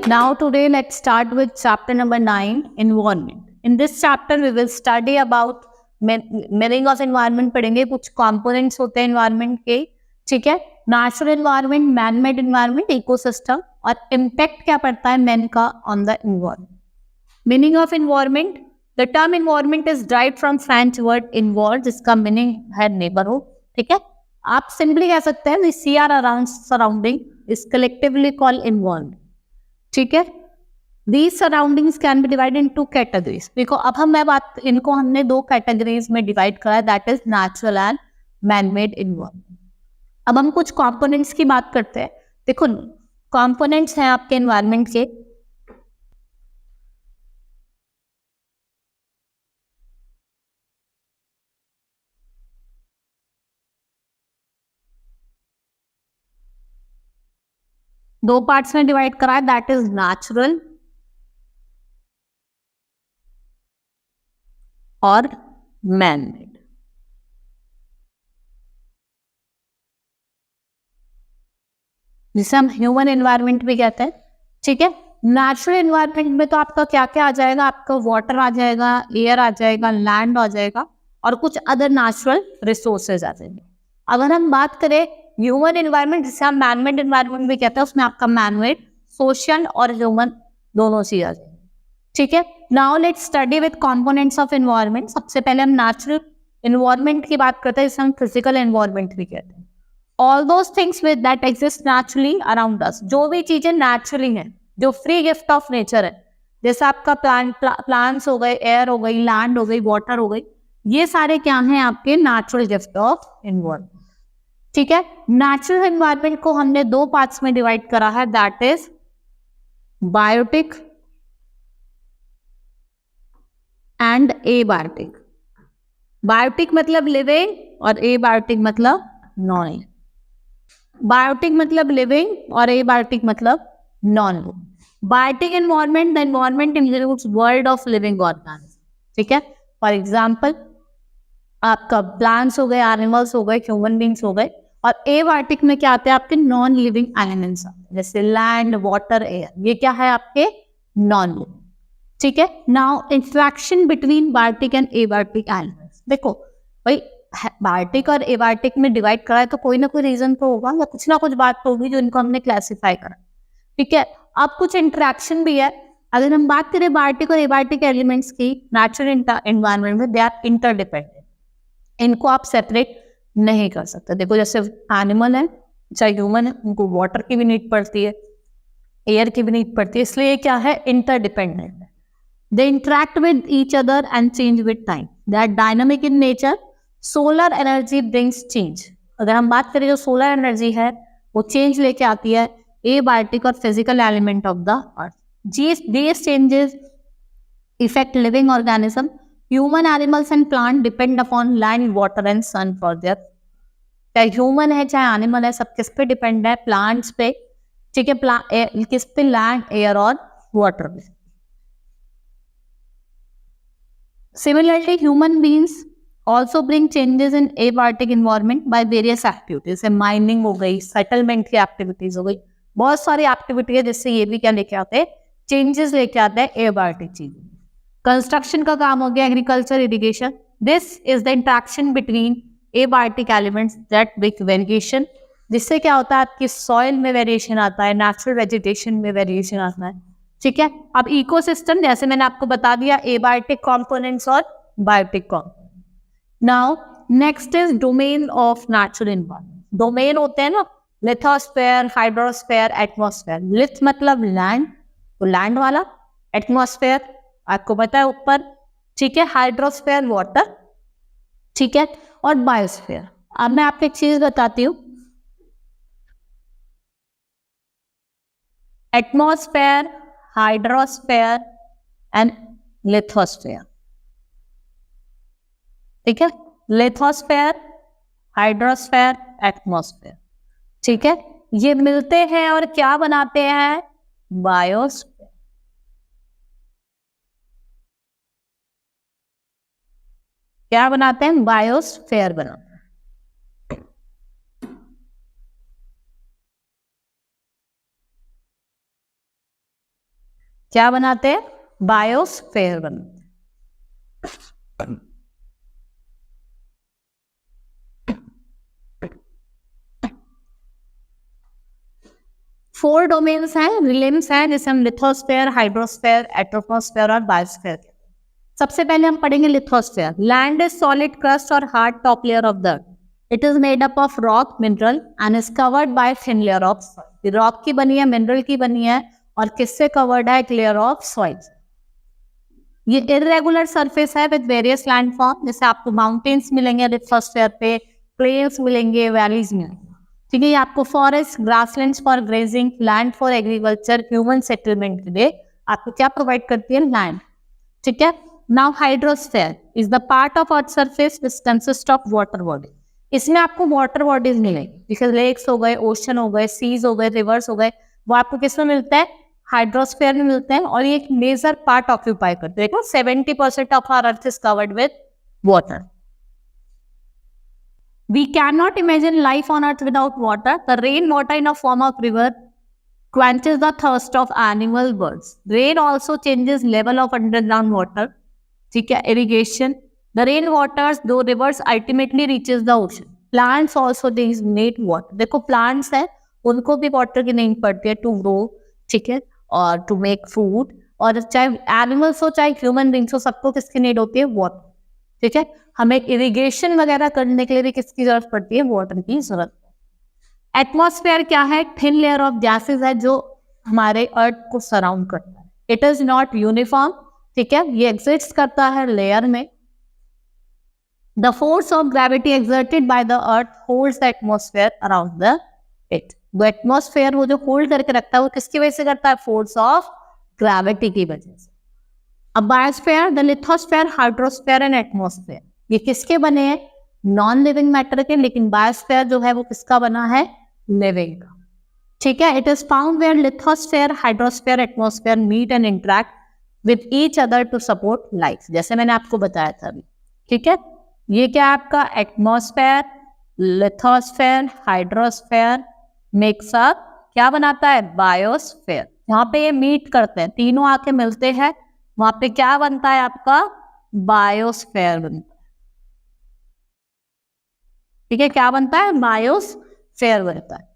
Now today let's start with chapter number 9, environment. In this chapter we will study about meaning of environment पढ़ेंगे, कुछ components होते हैं environment के, ठीक है, natural environment, man-made environment, ecosystem और impact क्या पड़ता है man का on the environment. Meaning of environment, the term environment is derived from French word involve जिसका meaning है neighborhood, ठीक है. आप simply कह सकते हैं we see our around surrounding is collectively called environment. ठीक है. These surroundings can be divided into categories. देखो अब इनको हमने दो कैटेगरीज में डिवाइड करा है, that is natural and man-made environment. अब हम कुछ कंपोनेंट्स की बात करते हैं. देखो कंपोनेंट्स हैं आपके एनवायरनमेंट के. दो पार्ट्स में डिवाइड करा है, दैट इज नेचुरल और मैन मेड. जिसे हम ह्यूमन एनवायरनमेंट भी कहते हैं, ठीक है. नेचुरल एनवायरनमेंट में तो आपका क्या क्या आ जाएगा, आपका वाटर आ जाएगा, एयर आ जाएगा, लैंड आ जाएगा और कुछ अदर नेचुरल रिसोर्सेज आ जाएंगे. अगर हम बात करें ह्यूमन एनवायरनमेंट, जिसे हम मैनमेड एनवायरनमेंट भी कहते हैं, उसमें आपका मैनमेड, सोशल और ह्यूमन दोनों चीज आ जाएंगे, ठीक है. Now let's study with components of environment. सबसे पहले हम नेचुरल एनवायरनमेंट की बात करते हैं, जिसे हम फिजिकल एनवायरनमेंट भी कहते हैं. All those things with that exist naturally around us, जो भी चीजें नेचुरली हैं, जो फ्री गिफ्ट ऑफ नेचर है, जैसे आपका प्लांट्स हो गए, एयर हो गई, लैंड हो गई, वाटर हो गई, ये सारे क्या हैं आपके नेचुरल गिफ्ट ऑफ एनवायरनमेंट, ठीक है. नेचुरल एनवायरनमेंट को हमने दो पार्ट्स में डिवाइड करा है, that is biotic and abiotic. Biotic मतलब लिविंग और एबायोटिक मतलब नॉन लिविंग. बायोटिक मतलब लिविंग और एबायोटिक मतलब non living. Biotic environment, the environment includes world of living organism, ठीक है. फॉर एग्जांपल आपका प्लांट्स हो गए, एनिमल्स हो गए, ह्यूमन बींग्स हो गए. और एबायोटिक में क्या आते हैं आपके नॉन लिविंग एलिमेंट्स, जैसे लैंड, वाटर, एयर, ये क्या है आपके नॉन लिविंग, ठीक है. Now interaction between biotic and abiotic elements. देखो भाई बायोटिक और एबायोटिक में डिवाइड करा है तो कोई ना कोई रीजन तो होगा या कुछ ना कुछ बात तो होगी जो इनको हमने क्लासिफाई करा, ठीक है. अब कुछ इंटरेक्शन भी है. अगर हम बात करें बायोटिक और एबायोटिक एलिमेंट्स की नेचुरल एनवायरनमेंट में, दे आर इंटरडिपेंडेंट. इनको आप सेपरेट नहीं कर सकते. देखो जैसे एनिमल है चाहे ह्यूमन है, उनको वाटर की भी नीड पड़ती है, एयर की भी नीड पड़ती है, इसलिए क्या है इंटरडिपेंडेंट है. They interact with each other and change with time. They are dynamic in nature. Solar energy brings change. अगर हम बात करें जो सोलर एनर्जी है वो चेंज लेके आती है एबायोटिक और physical element of the earth. These changes affect living organism. Human, animals and plant depend upon land, water and sun for their. चाहे ह्यूमन है चाहे एनिमल है, सब किस पे डिपेंड है, प्लांट्स पे, ठीक है, किस पे, लैंड, एयर और वाटर पे. Similarly, human beings also bring changes in abiotic environment by various activities. Mining हो गई, सेटलमेंट की एक्टिविटीज हो गई, बहुत सारी एक्टिविटी है जिससे ये भी क्या लेके आते हैं, चेंजेस लेके आते हैं एबायोटिक चीज. कंस्ट्रक्शन का काम हो गया, agriculture, irrigation. This is the interaction between abiotic elements that with variation. जिससे क्या होता है आपकी सॉइल में वेरिएशन आता है, नेचुरल वेजिटेशन में वेरिएशन आता है, ठीक है. अब इकोसिस्टम, जैसे मैंने आपको बता दिया, एबायोटिक कंपोनेंट्स और biotic components. Now next is domain of natural environment. Domain होते हैं ना, लिथोस्फेयर, हाइड्रोस्फेयर, एटमॉस्फेयर. लिथ मतलब लैंड, तो लैंड वाला. एटमॉस्फेयर आपको पता है ऊपर, ठीक है. हाइड्रोस्फेयर वाटर, ठीक है. और बायोस्फेयर. अब मैं आपको एक चीज बताती हूँ, एटमॉस्फेयर, हाइड्रोस्फेयर एंड लिथोस्फेयर, ठीक है. लिथोस्फेयर, हाइड्रोस्फेयर, एटमॉस्फेयर, ठीक है. ये मिलते हैं और क्या बनाते हैं, बायोस्फेयर. क्या बनाते हैं, बायोस्फेयर बनाते हैं. क्या बनाते हैं? बायोस्फीयर बनाते हैं। 4 डोमेन्स हैं, रिलेम्स हैं, जैसे हम लिथोस्फेयर, हाइड्रोस्फेयर, एट्रोपोस्फेयर और बायोस्फेयर। सबसे पहले हम पढ़ेंगे lithosphere. Land is solid crust और hard top layer of the earth. It is made up of rock, mineral and is covered by thin layer of soil. Rock की बनी है, मिनरल की बनी है, और किससे कवर्ड है? एक लेयर ऑफ सॉइल। ये इरेगुलर सरफेस है विद वेरियस लैंडफॉर्म, जैसे आपको माउंटेन्स मिलेंगे लिथोस्फेयर पे, प्लेन्स मिलेंगे, वैलीज मिलेंगे। ठीक है, ये आपको forest, grasslands for grazing, land for agriculture, human settlement के लिए आपको क्या प्रोवाइड करती है? लैंड। ठीक है। Now hydrosphere is the part of earth surface which consist of water body. इसमें आपको वाटर बॉडीज मिलेंगी, जैसे लेक्स हो गए, ओशन हो गए, सीज हो गए, रिवर्स हो गए, वो आपको किसमें मिलता है? हाइड्रोस्फेयर में मिलते हैं, और ये एक मेजर पार्ट ऑक्यूपाई करते हैं। 70% of our earth is covered with water. We cannot imagine life on earth without water. The rain water in a form of river quenches the thirst of animal, birds. Rain also changes level of underground water. ठीक है, irrigation. The rain waters, though rivers, ultimately reaches the ocean. Plants also these need water. देखो plants है, उनको भी water की need पड़ती है to grow, ठीक है, और to make food. और चाहे animals हो चाहे human beings हो, सबको किसकी नीड होती है? water. ठीक है, हमें इरिगेशन वगैरह करने के लिए भी किसकी जरूरत पड़ती है? वाटर की जरूरत। एटमॉस्फेयर क्या है? थिन लेयर ऑफ गैसेस है जो हमारे अर्थ को सराउंड करता है। इट इज नॉट यूनिफॉर्म, ठीक है, ये एग्जिस्ट करता है लेयर में। The force of gravity exerted by the earth holds the atmosphere around the it. वो एटमॉस्फेयर वो जो होल्ड करके रखता है, वो किसकी वजह से करता है? फोर्स ऑफ ग्रेविटी की वजह से। अब biosphere, the lithosphere, hydrosphere and atmosphere, ये किसके बने हैं? नॉन लिविंग मैटर के। लेकिन बायोस्फेयर जो है वो किसका बना है? लिविंग का। ठीक है, it is found where lithosphere, hydrosphere, atmosphere meet and interact with each other to support life, जैसे मैंने आपको बताया था अभी। ठीक है, ये क्या है आपका? Atmosphere, lithosphere, hydrosphere mix up क्या बनाता है? बायोस्फेयर। यहाँ पे ये मीट करते हैं, तीनों आके मिलते हैं, वहां पे क्या बनता है आपका? बायोस्फेयर बनता है। ठीक है, क्या बनता है? बायोस्फेयर बनता है।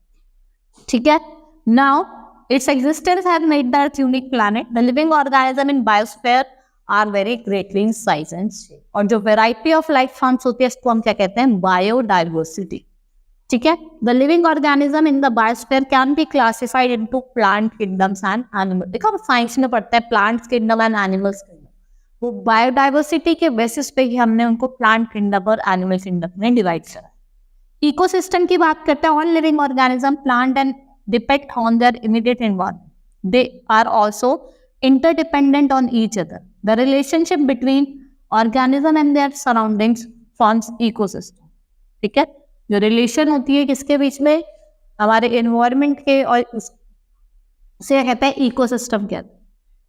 ठीक है, now its existence has made the earth unique planet. The living organism in biosphere are very greatly in size and shape. और जो वेराइटी ऑफ लाइफ फॉर्म्स होती है इसको हम क्या कहते हैं? बायोडाइवर्सिटी। ठीक है, the living organism in the biosphere can be classified into plant kingdoms and animal. देखो साइंस में पढ़ता है plants kingdom and animals kingdom, वो बायोडाइवर्सिटी के बेसिस पे ही हमने उनको प्लांट किंगडम और एनिमल किंगडम में डिवाइड करा। इकोसिस्टम की बात करते हैं, all living organism plant and depend on their immediate environment, they are also interdependent on each other. The relationship between organism and their surroundings forms ecosystem. ठीक है, जो रिलेशन होती है किसके बीच में? हमारे एनवायरमेंट के, और उसे कहते हैं इकोसिस्टम कहते हैं।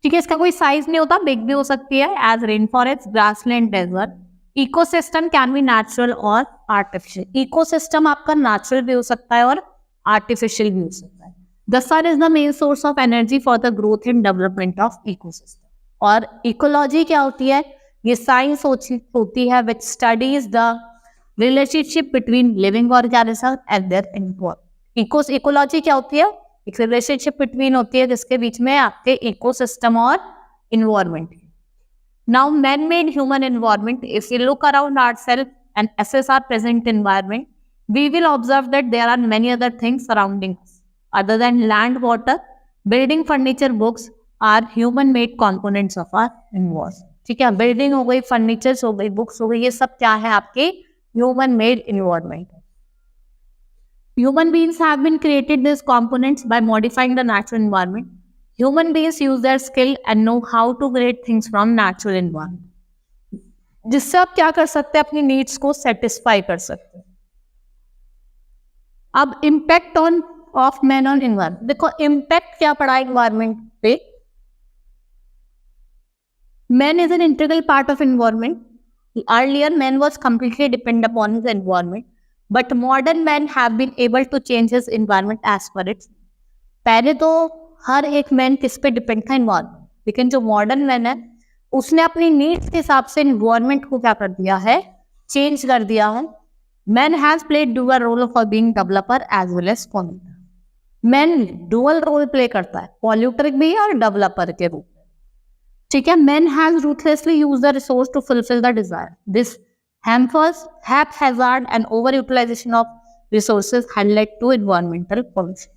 ठीक है, इसका कोई साइज नहीं होता, बिग भी हो सकती है, as rain forest, grassland, desert. Ecosystem can be natural और आर्टिफिशियल। इकोसिस्टम आपका नेचुरल भी हो सकता है और आर्टिफिशियल भी हो सकता है। The sun is the main source of energy for the growth and development of ecosystem. और इकोलॉजी क्या होती है? ये साइंस होती है which studies the relationship between living organisms and their environment. Ecology क्या होती है? एक रिलेशनशिप बिटवीन होती है जिसके बीच में आपके इकोसिस्टम और environment. Now man-made human environment, if we look around ourselves and assess our present environment, we will observe that there are many other things surrounding us. Other than land, water, building, furniture, books are human-made components of our environment. ठीक है, building हो गई, furnitures हो गई, books हो गई, ये सब क्या है? आपके human-made environment. Human beings have been created these components by modifying the natural environment. Human beings use their skill and know how to create things from natural environment. जिससे आप क्या कर सकते हैं? अपनी नीड्स को सेटिस्फाई कर सकते हैं। अब impact of man on environment, देखो इम्पैक्ट क्या पड़ा एनवायरमेंट पे? Man is an integral part of environment. Earlier man was completely depend upon his environment, but modern man have been able to change his environment as per its. पहले तो हर एक man किस पे depend था? Environment. लेकिन जो modern man है उसने अपनी नीड्स के हिसाब से इन्वायरमेंट को क्या कर दिया है, चेंज कर दिया है। Man has played dual role for being developer as well as polluter. Man dual role play करता है, पॉल्यूटर भी और डेवलपर के रूप में, ठीक है। Man has ruthlessly use the resource to fulfil the desire. This hampers, haphazard and overutilization of resources had led to environmental pollution.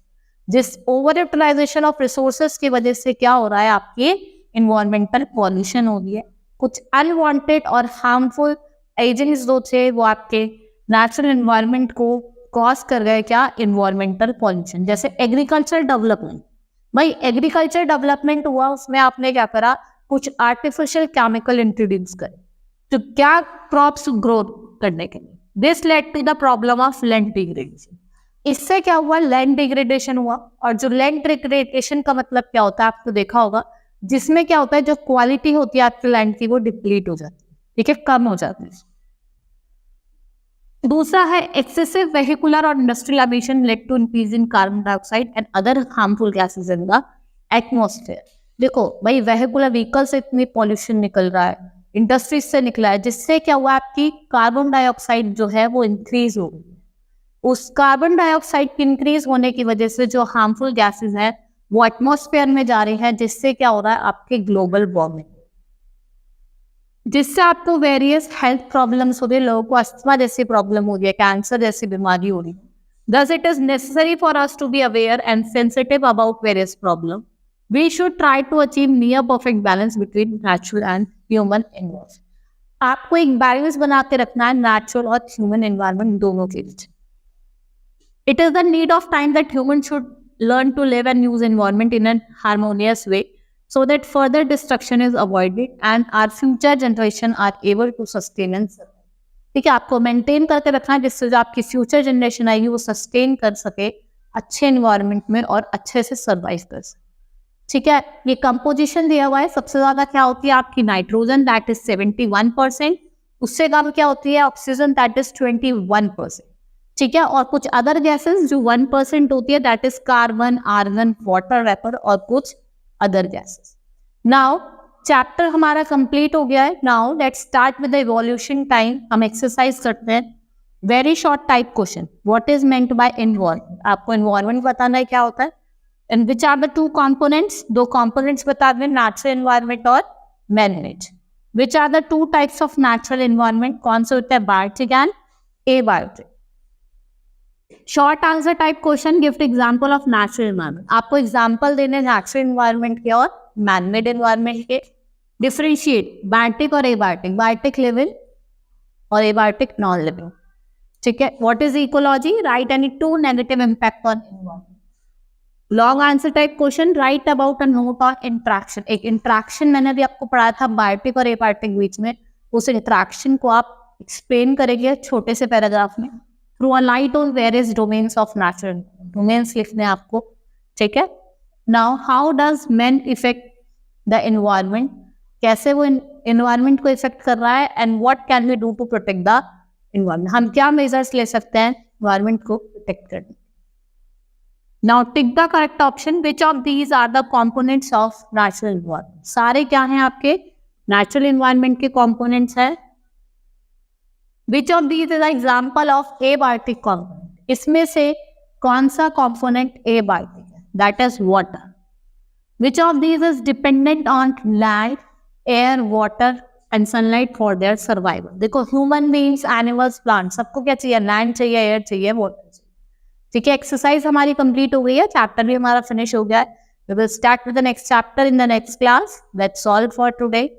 जिस ओवर यूटिलाइजेशन ऑफ रिसोर्सेज की वजह से क्या हो रहा है, आपके इन्वायरमेंटल पॉल्यूशन हो रही है। कुछ अनवांटेड और हार्मफुल एजेंट्स जो थे वो आपके नेचुरल एनवायरनमेंट को कॉज कर गए, क्या, इन्वायरमेंटल पॉल्यूशन। जैसे एग्रीकल्चर डेवलपमेंट, भाई एग्रीकल्चर डेवलपमेंट हुआ, उसमें आपने क्या करा, कुछ आर्टिफिशियल केमिकल इंट्रोड्यूस करे, तो क्या, क्रॉप्स ग्रो करने के लिए। This led to the problem of land degradation. इससे क्या हुआ, लैंड डिग्रेडेशन हुआ। और जो लैंड डिग्रेडेशन का मतलब क्या होता है, आपको देखा होगा, जिसमें क्या होता है, जो क्वालिटी होती है आपके लैंड की वो डिप्लीट हो जाती है, ठीक है, कम हो जाती है। दूसरा है एक्सेसिव वेहिकुलर और industrial emission led to increase in carbon dioxide and other harmful gases in the atmosphere. देखो भाई, वेहिकुलर व्हीकल से इतनी पॉल्यूशन निकल रहा है, इंडस्ट्रीज से निकला है, जिससे क्या हुआ, आपकी कार्बन डाइऑक्साइड जो है वो इंक्रीज हो गई। उस कार्बन डाइऑक्साइड की इंक्रीज होने की वजह से जो हार्मफुल गैसेस हैं वो एटमॉस्फेयर में जा रही हैं, जिससे क्या हो रहा है, आपके ग्लोबल वार्मिंग, जिससे आपको वेरियस हेल्थ प्रॉब्लम्स हो रही है, लोगों को अस्थमा जैसी प्रॉब्लम हो रही है, कैंसर जैसी बीमारी हो रही है। Thus it is necessary for us to be aware and sensitive about various problems. We should try to achieve near perfect balance between natural and human environment. आपको एक बैलेंस बना के रखना है नेचुरल और ह्यूमन एनवायरनमेंट दोनों के बीच। It is the need of time that humans should learn to live and use environment in a harmonious way so that further destruction is avoided and our future generation are able to sustain and survive. ठीक है, आपको maintain करके रखना है जिससे जो आपकी future generation आएगी वो सस्टेन कर सके अच्छे एनवायरनमेंट में और अच्छे से सर्वाइव कर सके। ठीक है, ये कंपोजिशन दिया हुआ है। सबसे ज्यादा क्या होती है आपकी नाइट्रोजन, दैट इज 71%। उससे कम क्या होती है ऑक्सीजन, दैट इज 21%। ठीक है, और कुछ अदर गैसेस जो 1% होती है, that is carbon, argon, water vapour और कुछ अदर गैसेस। नाउ चैप्टर हमारा कंप्लीट हो गया है। Now let's start with the evolution time. हम एक्सरसाइज करते हैं। Very short type question, what is meant by environment. आपको एनवायरनमेंट बताना है क्या होता है, and which are the two components. दो कंपोनेंट्स बता दें, नेचुरल एनवायरनमेंट और man made. Which are the two types of natural environment, कौन से होते हैं, biotic and abiotic. Short answer type question, give example of natural environment. आपको एग्जांपल देने नेचुरल एनवायरनमेंट के और मैन-मेड एनवायरनमेंट के। डिफरेंशिएट बायोटिक और एबायोटिक, बायोटिक लिविंग और एबायोटिक नॉन लिविंग। ठीक है, what is ecology, write any two negative impact on environment. Long answer type question, write about a note on interaction. एक interaction मैंने भी आपको पढ़ाया था बायोटिक और एबायोटिक बीच में, उस इंट्रैक्शन को आप एक्सप्लेन करेंगे छोटे से पैराग्राफ में। Throw a light on various domains of natural, domains लिखने आपको। ठीक है, now how does man affect the environment, कैसे वो एनवायरनमेंट को इफेक्ट कर रहा है, and what can we do to protect the environment. हम क्या मेजर्स ले सकते हैं एनवायरनमेंट को प्रोटेक्ट करने। Now tick the correct option, which of these are the components of natural environment. सारे क्या हैं आपके नेचुरल एनवायरनमेंट के कंपोनेंट्स हैं। Which of these is example of abiotic component, इसमें से कौन सा कंपोनेंट एबायोटिक है, that is water. Which of these is dependent on land, air, water and sunlight for their survival? देखो ह्यूमन बीइंग्स, एनिमल्स, प्लांट, सबको क्या चाहिए, land चाहिए, एयर चाहिए, वाटर चाहिए। ठीक है, एक्सरसाइज हमारी कंप्लीट हो गई है, चैप्टर भी हमारा फिनिश हो गया है। We will start with the next chapter in the next class. That's all for today.